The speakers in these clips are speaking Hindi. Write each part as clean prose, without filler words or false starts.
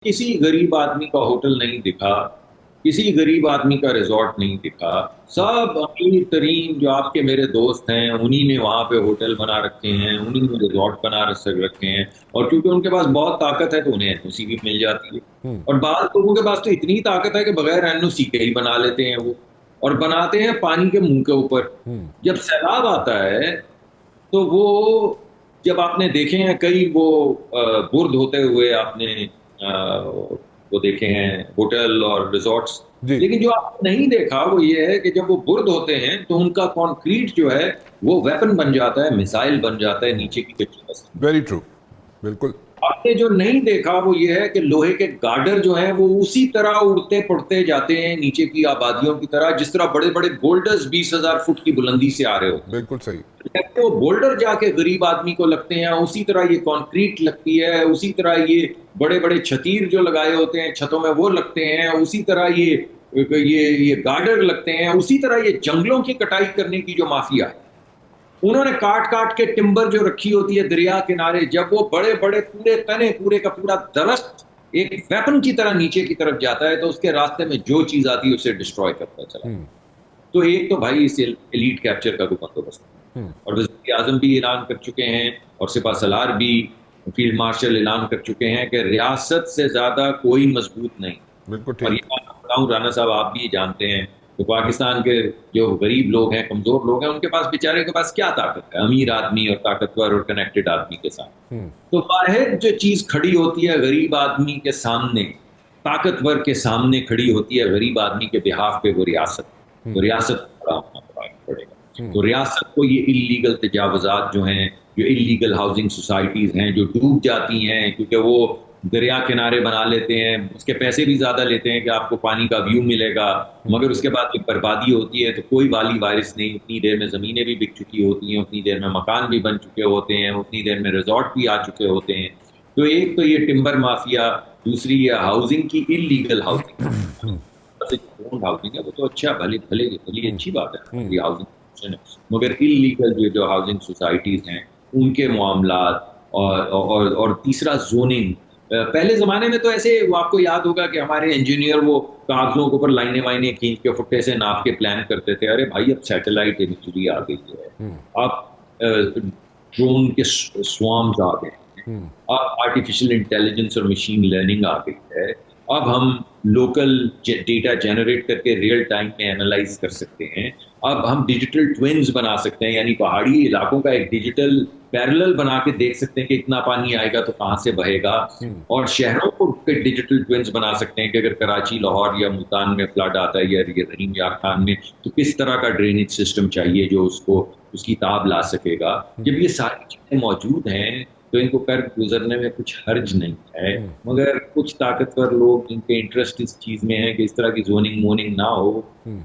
किसी गरीब आदमी का होटल नहीं दिखा, किसी गरीब आदमी का रिज़ॉर्ट नहीं दिखा। सब अमीर तरीन जो आपके मेरे दोस्त हैं, उन्हीं ने वहाँ पे होटल बना रखे हैं, उन्हीं ने रिज़ॉर्ट बना रखे हैं और क्योंकि उनके पास बहुत ताकत है तो उन्हें एनओसी भी मिल जाती है। हम्म। और बाज़ लोगों के पास तो इतनी ताकत है कि बगैर एनओसी के ही बना लेते हैं वो और बनाते हैं पानी के मुँह के ऊपर। हम्म। जब सैलाब आता है तो वो जब आपने देखे हैं कई वो बुर्द होते हुए आपने वो देखे हैं होटल और रिज़ॉर्ट्स, जी। लेकिन जो आपने नहीं देखा वो ये है कि जब वो बुर्द होते हैं तो उनका कंक्रीट जो है वो वेपन बन जाता है, मिसाइल बन जाता है नीचे की कच्ची बस्ती। Very true. बिल्कुल। आपने जो नहीं देखा वो ये है कि लोहे के गार्डर जो हैं वो उसी तरह उड़ते पड़ते जाते हैं नीचे की आबादियों की तरह, जिस तरह बड़े-बड़े बोल्डर्स 20,000 फुट की बुलंदी से आ रहे होते हैं। बिल्कुल सही। जैसे वो बोल्डर जाके गरीब आदमी को लगते हैं, उसी तरह ये कंक्रीट लगती है, उसी तरह ये बड़े-बड़े छतीर जो लगाए होते हैं छतों में वो लगते हैं, उसी तरह ये गार्डर लगते हैं, उसी तरह ये जंगलों की कटाई करने की जो माफिया है, उन्होंने काट-काट के टिम्बर जो रखी होती है दरिया किनारे, जब वो बड़े-बड़े पूरे तने पूरे का पूरा दरख्त एक वेपन की तरह नीचे की तरफ जाता है, तो उसके रास्ते में जो चीज़ आती है उसे डिस्ट्रॉय करता चला हम्म। जाता है। तो एक तो भाई इस एलीट कैप्चर का कोई बंदोबस्त नहीं हम्म। और वज़ीर-ए-आज़म भी ऐलान कर चुके हैं और सिपह सलार भी, फील्ड मार्शल ऐलान कर चुके हैं कि रियासत से ज़्यादा कोई मज़बूत नहीं। बिल्कुल और ठीक। ये बात मैं बताऊँ राना साहब आप भी जानते हैं, तो पाकिस्तान के जो गरीब लोग हैं, कमज़ोर लोग हैं, उनके पास बेचारे के पास क्या ताकत है? अमीर आदमी और ताकतवर और कनेक्टेड आदमी के साथ। हम्म। तो वाहिद जो चीज़ खड़ी होती है गरीब आदमी के सामने, ताकतवर के सामने खड़ी होती है गरीब आदमी के बिहाफ़ पे वो रियासत। तो हम्म। रियासत को खड़ा होना पड़ेगा। हम्म। तो रियासत को ये इल्लीगल तजावुज़ात जो हैं, जो इल्लीगल हाउसिंग सोसाइटीज़ हैं, जो डूब जाती हैं क्योंकि वो दरिया किनारे बना लेते हैं, उसके पैसे भी ज़्यादा लेते हैं कि आपको पानी का व्यू मिलेगा, मगर उसके बाद जब बर्बादी होती है तो कोई वाली वारिस नहीं, उतनी देर में ज़मीनें भी बिक चुकी होती हैं, उतनी देर में मकान भी बन चुके होते हैं, उतनी देर में रिज़ॉर्ट भी आ चुके होते हैं। तो एक तो ये टिम्बर माफिया, दूसरी ये हाउसिंग की इल्लीगल हाउसिंग। ओन्ड हाउसिंग है वो तो अच्छा भले भले भली हम्म। अच्छी बात है, हम्म। ये हाउसिंग है, मगर इल्लीगल जो हाउसिंग सोसाइटीज़ हैं, उनके मामलात और तीसरा ज़ोनिंग। पहले ज़माने में तो ऐसे वो आपको याद होगा कि हमारे इंजीनियर वो कागज़ों के ऊपर लाइनें-वाइनें खींच के फुट्टे से नाप के प्लान करते थे। अरे भाई अब सैटेलाइट इमेजरी आ गई है। हम्म। अब ड्रोन के स्वार्म्स आ गए हैं। हम्म। अब आर्टिफिशियल इंटेलिजेंस और मशीन लर्निंग आ गई है। अब हम लोकल डेटा जनरेट करके रियल टाइम में एनालाइज कर सकते हैं। अब हम डिजिटल ट्विन्स बना सकते हैं, यानी पहाड़ी इलाकों का एक डिजिटल पैरेलल बना के देख सकते हैं कि इतना पानी आएगा तो कहाँ से बहेगा। हम्म। और शहरों को के डिजिटल ट्विन्स बना सकते हैं कि अगर कराची, लाहौर या मुल्तान में फ्लड आता है या ये रहीम यार खान में, तो किस तरह का ड्रेनेज सिस्टम चाहिए जो उसको उसकी ताब ला सकेगा। जब ये सारी चीज़ें मौजूद हैं तो इनको कर गुजरने में कुछ हर्ज नहीं है, हम्म। मगर कुछ ताकतवर लोग जिनके इंटरेस्ट इस चीज़ में है कि इस तरह की ज़ोनिंग मोनिंग ना हो, हम्म।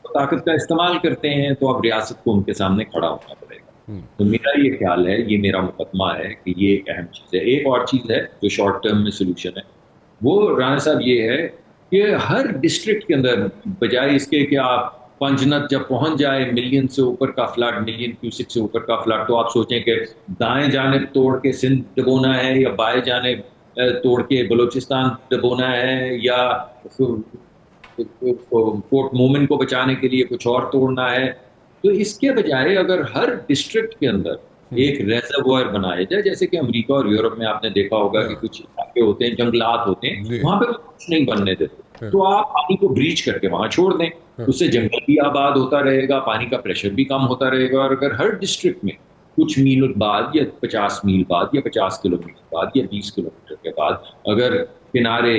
तो ताकत का इस्तेमाल करते हैं, तो अब रियासत को उनके सामने खड़ा होना पड़ेगा। हम्म। तो मेरा ये ख्याल है, ये मेरा मुकदमा है कि ये एक अहम चीज़ है। एक और चीज़ है जो शॉर्ट टर्म में सॉल्यूशन है, वो राणा साहब ये है कि हर डिस्ट्रिक्ट के अंदर बजाय इसके कि आप पंजनत जब पहुंच जाए मिलियन से ऊपर का फ्लड, मिलियन क्यूसिक से ऊपर का फ्लड, तो आप सोचें कि दाएं जानिब तोड़ के सिंध डबोना है या बाएं जानिब तोड़ के बलूचिस्तान डबोना है या पोर्ट मोमिन को बचाने के लिए कुछ और तोड़ना है। तो इसके बजाय अगर हर डिस्ट्रिक्ट के अंदर हम्म। एक रेजर्वोयर बनाया जाए, जैसे कि अमेरिका और यूरोप में आपने देखा होगा कि हाँ। कुछ इलाके होते हैं, जंगलात होते हैं, जी। वहां पे वो कुछ नहीं बनने देते, हाँ। तो आप पानी को ब्रीच करके वहां छोड़ दें, हाँ। उससे जंगल भी आबाद होता रहेगा, पानी का प्रेशर भी कम होता रहेगा। और अगर हर डिस्ट्रिक्ट में कुछ मील बाद या 50 मील बाद या 50 किलोमीटर बाद या 20 किलोमीटर के बाद अगर किनारे,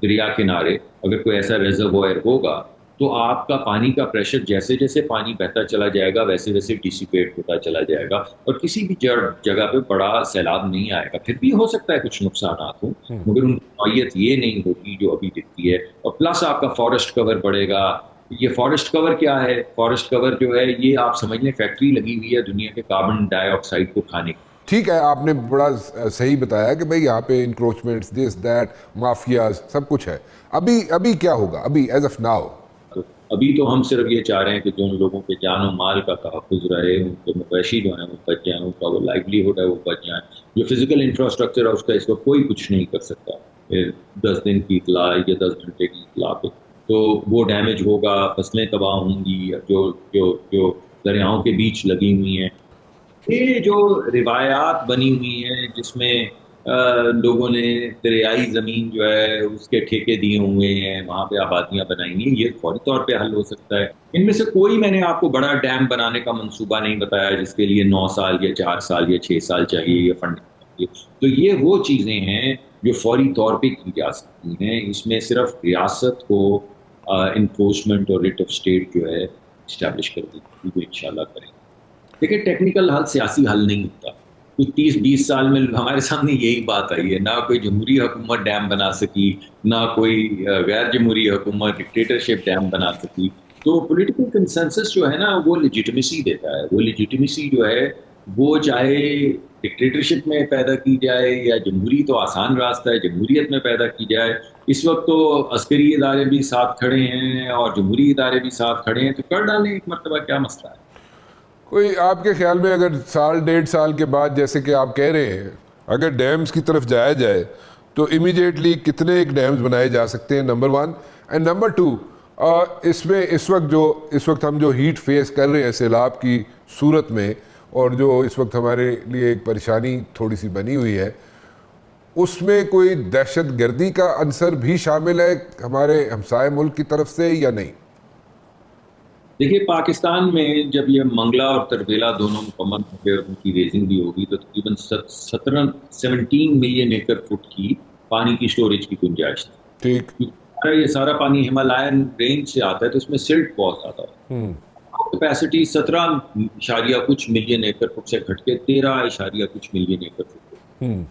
दरिया किनारे अगर कोई ऐसा रिजर्वोयर होगा, तो आपका पानी का प्रेशर जैसे जैसे पानी बहता चला जाएगा वैसे वैसे डिसिपेट होता चला जाएगा और किसी भी जगह पे बड़ा सैलाब नहीं आएगा। फिर भी हो सकता है कुछ नुकसानात हों, हम्म। मगर उनकी नौइयत ये नहीं होगी जो अभी दिखती है। और प्लस आपका फॉरेस्ट कवर बढ़ेगा। ये फॉरेस्ट कवर क्या है? फॉरेस्ट कवर जो है ये आप समझ लें फैक्ट्री लगी हुई है दुनिया के कार्बन डाइऑक्साइड को खाने की। ठीक है, आपने बड़ा सही बताया कि भाई यहाँ पे इंक्रोचमेंट्स, दिस दैट, माफियाज, सब कुछ है। अभी अभी क्या होगा अभी एज ऑफ नाउ? तो अभी तो हम सिर्फ ये चाह रहे हैं कि जो उन लोगों के जान और माल का तहफ़्फ़ुज़ रहे, उनके मवेशी जो हैं वो बच जाएँ, उनका वो लाइवलीहुड है वो बच जाए। जो फिज़िकल इंफ्रास्ट्रक्चर है उसका इस वक्त कोई कुछ नहीं कर सकता। 10 दिन की इतला या 10 घंटे की इतला पे, तो वो डैमेज होगा, फसलें तबाह होंगी, जो जो जो दरियाओं के बीच लगी हुई हैं। ये जो रिवायात बनी हुई हैं जिसमें लोगों ने दरियाई ज़मीन जो है उसके ठेके दिए हुए हैं, वहाँ पे आबादियाँ बनाई हैं, ये फौरी तौर पे हल हो सकता है। इनमें से कोई मैंने आपको बड़ा डैम बनाने का मंसूबा नहीं बताया जिसके लिए 9 साल या 4 साल या 6 साल चाहिए या फंडिंग चाहिए। तो ये वो चीज़ें हैं जो फौरी तौर पे की जा सकती हैं। इसमें सिर्फ़ रियासत को एनफोर्समेंट और रिट ऑफ स्टेट जो है एस्टेब्लिश कर दी, वो इंशाल्लाह करेंगे। देखिए टेक्निकल हल सियासी हल नहीं होता। कुछ 30-20 साल में हमारे सामने यही बात आई है, ना कोई जमहूरी हुकूमत डैम बना सकी, ना कोई गैर जमहूरी हुकूमत डिक्टेटरशिप डैम बना सकी। तो पॉलिटिकल कंसेंसस जो है ना वो लेजिटिमेसी देता है। वो लेजिटिमेसी जो है वो चाहे डिक्टेटरशिप में पैदा की जाए या जमहूरी, तो आसान रास्ता है, जमहूरियत में पैदा की जाए। इस वक्त तो अस्करी इदारे भी साथ खड़े हैं और जमहूरी इदारे भी साथ खड़े हैं, तो कर डालें एक मरतबा, क्या मसला है। कोई आपके ख्याल में अगर साल 1.5 साल के बाद, जैसे कि आप कह रहे हैं, अगर डैम्स की तरफ जाया जाए तो इमीडिएटली कितने एक डैम्स बनाए जा सकते हैं, नंबर 1। एंड नंबर 2, इसमें इस वक्त हम जो हीट फेस कर रहे हैं सैलाब की सूरत में, और जो इस वक्त हमारे लिए एक परेशानी थोड़ी सी बनी हुई है, उसमें कोई दहशत गर्दी का अंसर भी शामिल है हमारे हमसाय मुल्क की तरफ से या नहीं? देखिए पाकिस्तान में जब ये मंगला और तरबेला दोनों मुकम्मल होंगे और उनकी रेजिंग भी होगी तो तकरीबन 17 मिलियन एकड़ फुट की पानी की स्टोरेज की गुंजाइश थी। ठीक। ये सारा पानी हिमालयन रेंज से आता है तो इसमें सिल्ट बहुत ज़्यादा है। कैपेसिटी 17 कुछ मिलियन एकड़ फुट से घट के 13 कुछ मिलियन एकड़ फुट।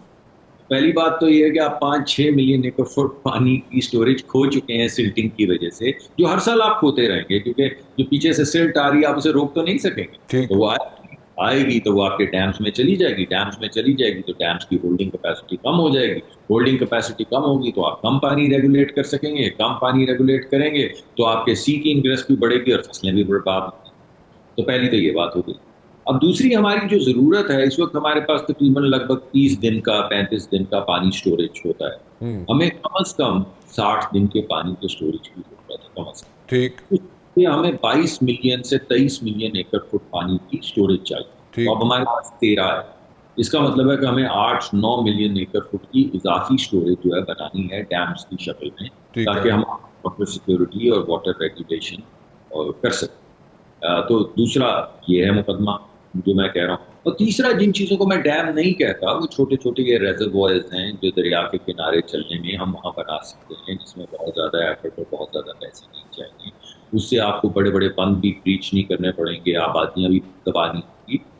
पहली बात तो ये है कि आप 5-6 मिलियन एकड़ फुट पानी की स्टोरेज खो चुके हैं सिल्टिंग की वजह से, जो हर साल आप खोते रहेंगे क्योंकि जो पीछे से सिल्ट आ रही है आप उसे रोक तो नहीं सकेंगे। ठीक। तो वो आएगी तो वो आपके डैम्स में चली जाएगी, डैम्स में चली जाएगी तो डैम्स की होल्डिंग कैपेसिटी कम हो जाएगी, होल्डिंग कैपेसिटी कम होगी तो आप कम पानी रेगुलेट कर सकेंगे, कम पानी रेगुलेट करेंगे तो आपके सी की इनग्रेस भी बढ़ेगी और फसलें भी बर्बाद होंगी। तो पहली तो ये बात हो गई। अब दूसरी हमारी जो ज़रूरत है, इस वक्त हमारे पास तकरीबन लगभग 30 दिन का 35 दिन का पानी स्टोरेज होता है। हमें कम से कम 60 दिन के पानी के स्टोरेज की जरूरत है कम से कम। ठीक। इसलिए हमें 22 मिलियन से 23 मिलियन एकड़ फुट पानी की स्टोरेज चाहिए। तो अब हमारे पास 13 है। इसका मतलब है कि हमें 8-9 मिलियन एकड़ फुट की इजाफी स्टोरेज जो है बनानी है डैम्स की शक्ल में, ताकि हम वाटर सिक्योरिटी और वाटर रेगुलेशन कर सकें। तो दूसरा ये है मुकदमा जो मैं कह रहा हूँ। और तीसरा, जिन चीज़ों को मैं डैम नहीं कहता, वो छोटे छोटे ये रेजर्वॉयर्स हैं जो दरिया के किनारे चलने में हम वहाँ बना सकते हैं, जिसमें बहुत ज़्यादा एफर्ट और बहुत ज़्यादा पैसे नहीं चाहिए। उससे आपको बड़े बड़े बंद भी ब्रीच नहीं करने पड़ेंगे, आबादियाँ भी तबाह नहीं होंगी,